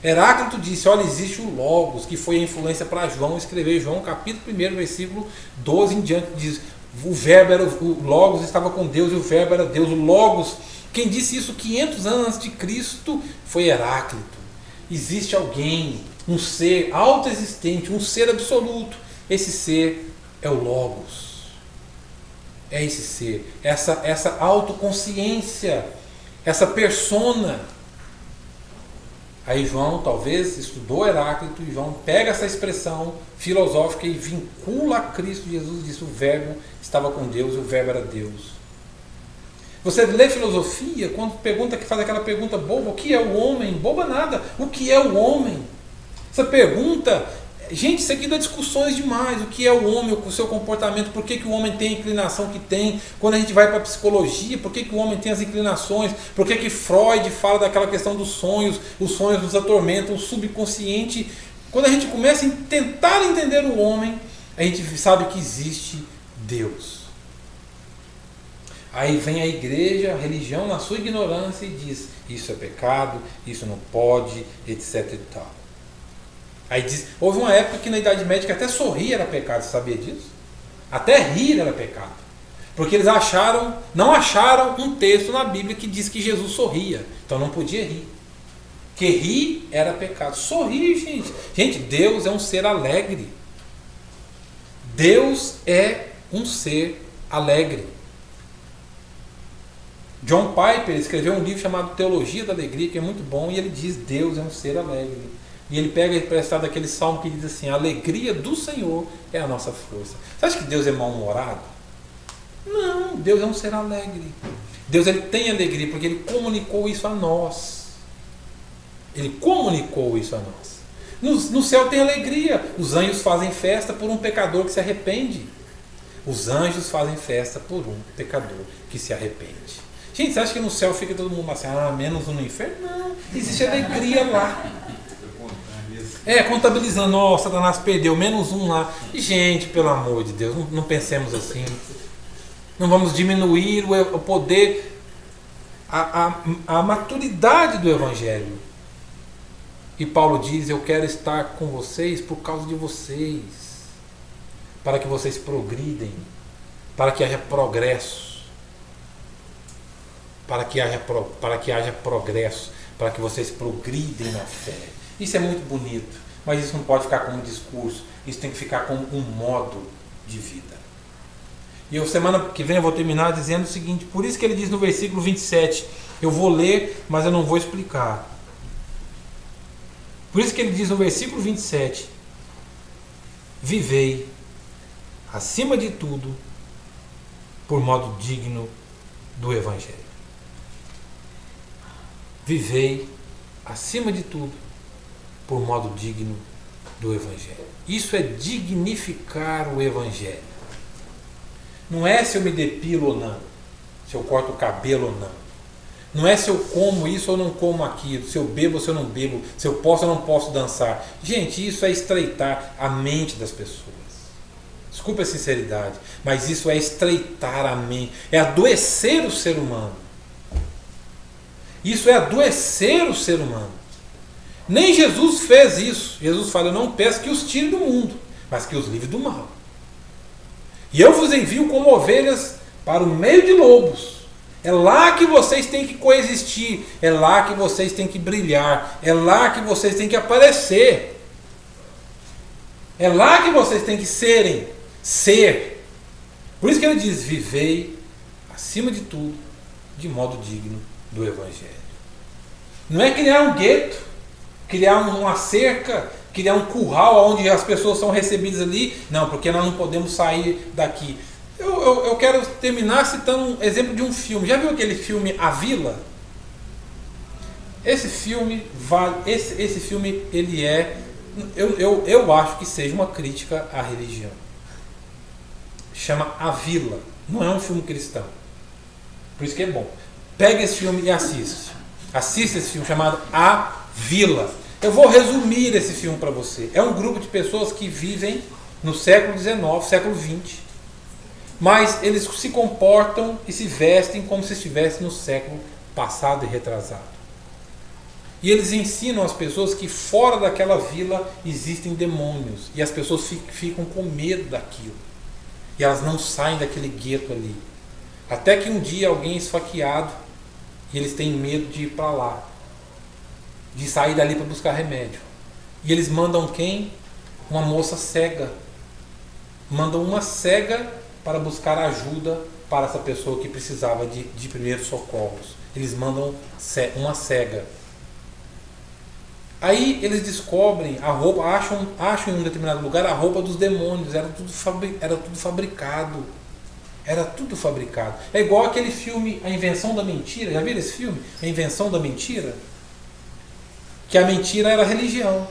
[SPEAKER 1] Heráclito disse, olha, existe o Logos, que foi a influência para João escrever João capítulo 1, versículo 12 em diante, diz, o Logos estava com Deus e o verbo era Deus. O Logos, quem disse isso 500 anos antes de Cristo foi Heráclito. Existe alguém, um ser autoexistente, um ser absoluto. Esse ser é o Logos. É esse ser, essa autoconsciência, essa persona. Aí João talvez estudou Heráclito e João pega essa expressão filosófica e vincula a Cristo. Jesus disse, o verbo estava com Deus e o verbo era Deus. Você lê filosofia, quando faz aquela pergunta boba, o que é o homem? Boba nada, o que é o homem? Essa pergunta, gente, isso aqui dá discussões demais. O que é o homem, o seu comportamento, por que o homem tem a inclinação que tem? Quando a gente vai para a psicologia, por que o homem tem as inclinações? Por que Freud fala daquela questão dos sonhos? Os sonhos nos atormentam, o subconsciente. Quando a gente começa a tentar entender o homem, a gente sabe que existe Deus. Aí vem a igreja, a religião, na sua ignorância, e diz, isso é pecado, isso não pode, etc e tal. Aí diz, houve uma época que na Idade Média até sorrir era pecado, você sabia disso? Até rir era pecado. Porque eles não acharam um texto na Bíblia que diz que Jesus sorria. Então não podia rir. Porque rir era pecado. Sorrir, gente. Gente, Deus é um ser alegre. Deus é um ser alegre. John Piper escreveu um livro chamado Teologia da Alegria, que é muito bom, e ele diz, Deus é um ser alegre. E ele pega emprestado aquele salmo que diz assim, a alegria do Senhor é a nossa força. Você acha que Deus é mal-humorado? Não, Deus é um ser alegre. Deus ele tem alegria porque Ele comunicou isso a nós. Ele comunicou isso a nós. No céu tem alegria. Os anjos fazem festa por um pecador que se arrepende. Os anjos fazem festa por um pecador que se arrepende. Gente, você acha que no céu fica todo mundo assim, menos um no inferno? Não, existe alegria lá. Contabilizando, Satanás perdeu, menos um lá. E, gente, pelo amor de Deus, não pensemos assim. Não vamos diminuir o poder, a maturidade do Evangelho. E Paulo diz, eu quero estar com vocês por causa de vocês, para que vocês progridem, para que haja progresso, para que haja progresso, para que vocês progridem na fé. Isso é muito bonito, mas isso não pode ficar como um discurso, isso tem que ficar como um modo de vida. E a semana que vem eu vou terminar dizendo o seguinte, por isso que ele diz no versículo 27, eu vou ler, mas eu não vou explicar. Por isso que ele diz no versículo 27, vivei, acima de tudo, por modo digno do Evangelho. Vivei, acima de tudo, por modo digno do Evangelho. Isso é dignificar o Evangelho. Não é se eu me depilo ou não, se eu corto o cabelo ou não. Não é se eu como isso ou não como aquilo, se eu bebo ou se eu não bebo, se eu posso ou não posso dançar. Gente, isso é estreitar a mente das pessoas. Desculpa a sinceridade, mas isso é estreitar a mente, é adoecer o ser humano. Isso é adoecer o ser humano. Nem Jesus fez isso. Jesus fala: eu não peço que os tire do mundo, mas que os livre do mal. E eu vos envio como ovelhas para o meio de lobos. É lá que vocês têm que coexistir. É lá que vocês têm que brilhar. É lá que vocês têm que aparecer. É lá que vocês têm que ser. Por isso que ele diz: vivei, acima de tudo, de modo digno do Evangelho. Não é criar um gueto, criar uma cerca, criar um curral onde as pessoas são recebidas ali. Não, porque nós não podemos sair daqui. Eu quero terminar citando um exemplo de um filme. Já viu aquele filme A Vila? Esse filme esse filme ele é, eu acho que seja uma crítica à religião. Chama A Vila. Não é um filme cristão. Por isso que é bom. Pega esse filme e assiste. Assista esse filme chamado A Vila. Eu vou resumir esse filme para você. É um grupo de pessoas que vivem no século XIX, século XX. Mas eles se comportam e se vestem como se estivessem no século passado e retrasado. E eles ensinam as pessoas que fora daquela vila existem demônios. E as pessoas ficam com medo daquilo. E elas não saem daquele gueto ali. Até que um dia alguém é esfaqueado e eles têm medo de ir para lá. De sair dali para buscar remédio. E eles mandam quem? Uma moça cega. Mandam uma cega para buscar ajuda para essa pessoa que precisava de primeiros socorros. Eles mandam uma cega. Aí eles descobrem a roupa, acham em um determinado lugar a roupa dos demônios. Era tudo fabricado. Era tudo fabricado. É igual aquele filme A Invenção da Mentira. Já viram esse filme? A Invenção da Mentira? Que a mentira era a religião.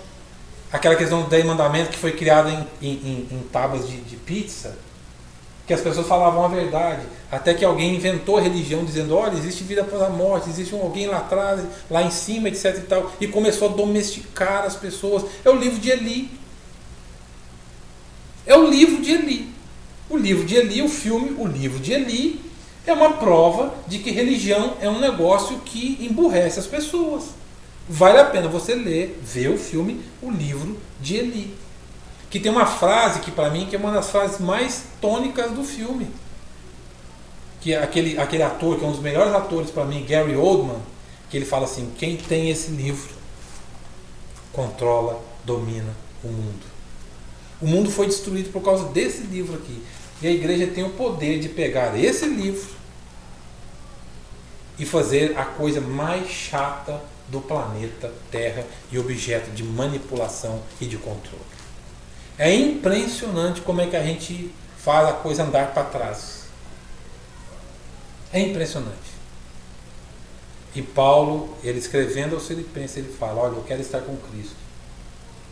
[SPEAKER 1] Aquela questão do 10 mandamentos que foi criada em tábuas de pizza. Que as pessoas falavam a verdade, até que alguém inventou a religião dizendo: olha, existe vida após a morte, existe alguém lá atrás, lá em cima, etc e tal, e começou a domesticar as pessoas. É o livro de Eli. É o livro de Eli. O livro de Eli, o filme O Livro de Eli, é uma prova de que religião é um negócio que emburrece as pessoas. Vale a pena você ver o filme O Livro de Eli. Que tem uma frase que para mim que é uma das frases mais tônicas do filme. Que é aquele ator, que é um dos melhores atores para mim, Gary Oldman, que ele fala assim: quem tem esse livro controla, domina o mundo. O mundo foi destruído por causa desse livro aqui. E a igreja tem o poder de pegar esse livro e fazer a coisa mais chata do planeta Terra e objeto de manipulação e de controle. É impressionante como é que a gente faz a coisa andar para trás. É impressionante. E Paulo, ele escrevendo aos Filipenses, ele fala: olha, eu quero estar com Cristo,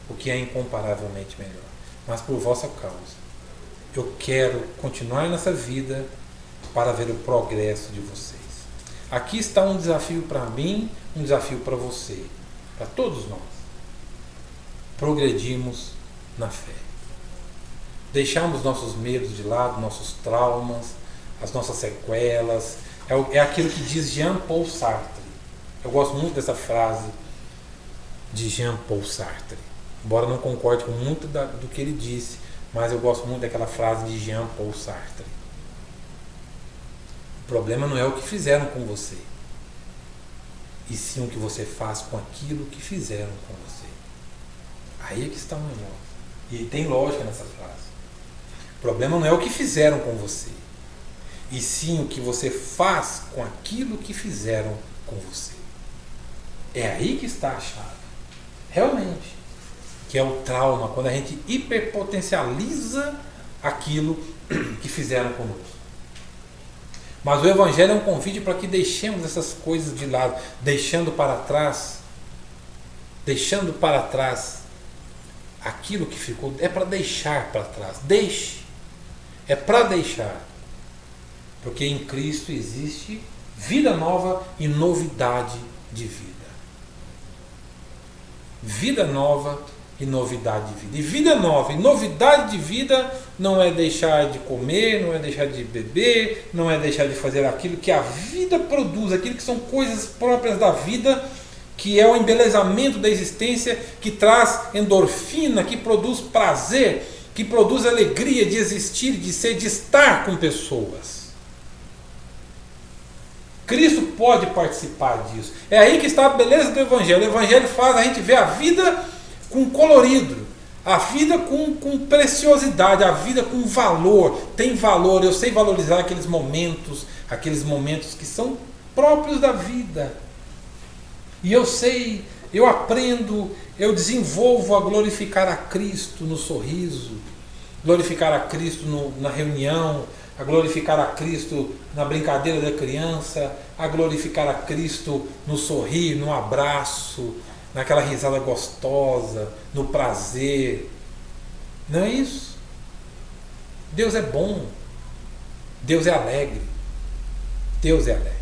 [SPEAKER 1] o que é incomparavelmente melhor. Mas por vossa causa, eu quero continuar nessa vida para ver o progresso de vocês. Aqui está um desafio para mim, um desafio para você, para todos nós. Progredimos na fé. Deixamos nossos medos de lado, nossos traumas, as nossas sequelas. É aquilo que diz Jean-Paul Sartre. Eu gosto muito dessa frase de Jean-Paul Sartre. Embora não concorde com muito do que ele disse, mas eu gosto muito daquela frase de Jean-Paul Sartre. O problema não é o que fizeram com você, e sim o que você faz com aquilo que fizeram com você. Aí é que está o negócio. E tem lógica nessa frase. O problema não é o que fizeram com você, e sim o que você faz com aquilo que fizeram com você. É aí que está a chave. Realmente. Que é o trauma, quando a gente hiperpotencializa aquilo que fizeram conosco. Mas o Evangelho é um convite para que deixemos essas coisas de lado, deixando para trás aquilo que ficou. É para deixar para trás. Deixe. É para deixar. Porque em Cristo existe vida nova e novidade de vida. Vida nova e novidade de vida. E vida nova e novidade de vida não é deixar de comer, não é deixar de beber, não é deixar de fazer aquilo que a vida produz, aquilo que são coisas próprias da vida, que é o embelezamento da existência, que traz endorfina, que produz prazer, que produz alegria de existir, de ser, de estar com pessoas. Cristo pode participar disso. É aí que está a beleza do Evangelho. O Evangelho faz a gente ver a vida com colorido, a vida com preciosidade, a vida com valor. Tem valor, eu sei valorizar aqueles momentos que são próprios da vida. E eu sei, eu aprendo, eu desenvolvo a glorificar a Cristo no sorriso, glorificar a Cristo na reunião, a glorificar a Cristo na brincadeira da criança, a glorificar a Cristo no sorrir, no abraço, naquela risada gostosa, no prazer. Não é isso? Deus é bom. Deus é alegre. Deus é alegre.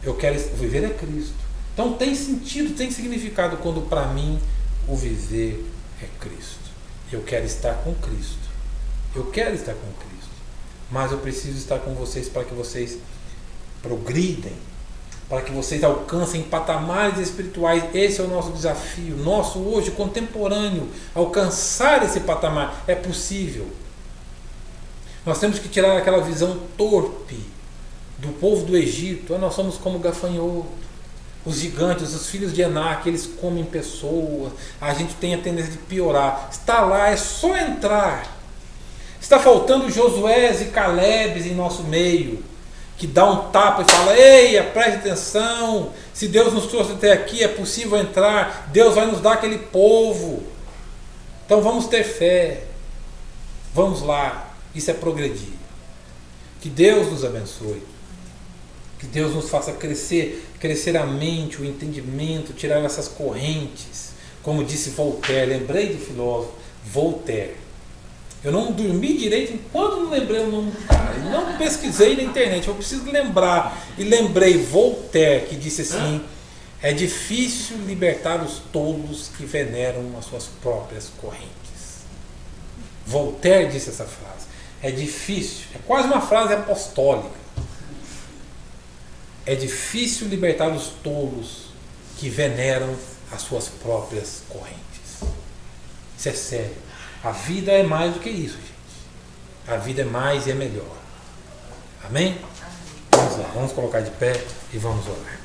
[SPEAKER 1] Eu quero viver é Cristo. Então tem sentido, tem significado quando para mim o viver é Cristo. Eu quero estar com Cristo. Eu quero estar com Cristo. Mas eu preciso estar com vocês para que vocês progridem, para que vocês alcancem patamares espirituais. Esse é o nosso desafio, nosso hoje, contemporâneo, alcançar esse patamar. É possível. Nós temos que tirar aquela visão torpe do povo do Egito. Nós somos como gafanhoto. Os gigantes, os filhos de Enac, eles comem pessoas. A gente tem a tendência de piorar. Está lá, é só entrar. Está faltando Josués e Calebes em nosso meio, que dá um tapa e fala: ei, preste atenção, se Deus nos trouxe até aqui, é possível entrar, Deus vai nos dar aquele povo, então vamos ter fé, vamos lá, isso é progredir. Que Deus nos abençoe, que Deus nos faça crescer a mente, o entendimento, tirar essas correntes, como disse Voltaire. Lembrei do filósofo Voltaire. Eu não dormi direito enquanto não lembrei o nome do cara. Não pesquisei na internet. Eu preciso lembrar. E lembrei Voltaire, que disse assim: é difícil libertar os tolos que veneram as suas próprias correntes. Voltaire disse essa frase. É difícil. É quase uma frase apostólica. É difícil libertar os tolos que veneram as suas próprias correntes. Isso é sério. A vida é mais do que isso, gente. A vida é mais e é melhor. Amém? Vamos lá, vamos colocar de pé e vamos orar.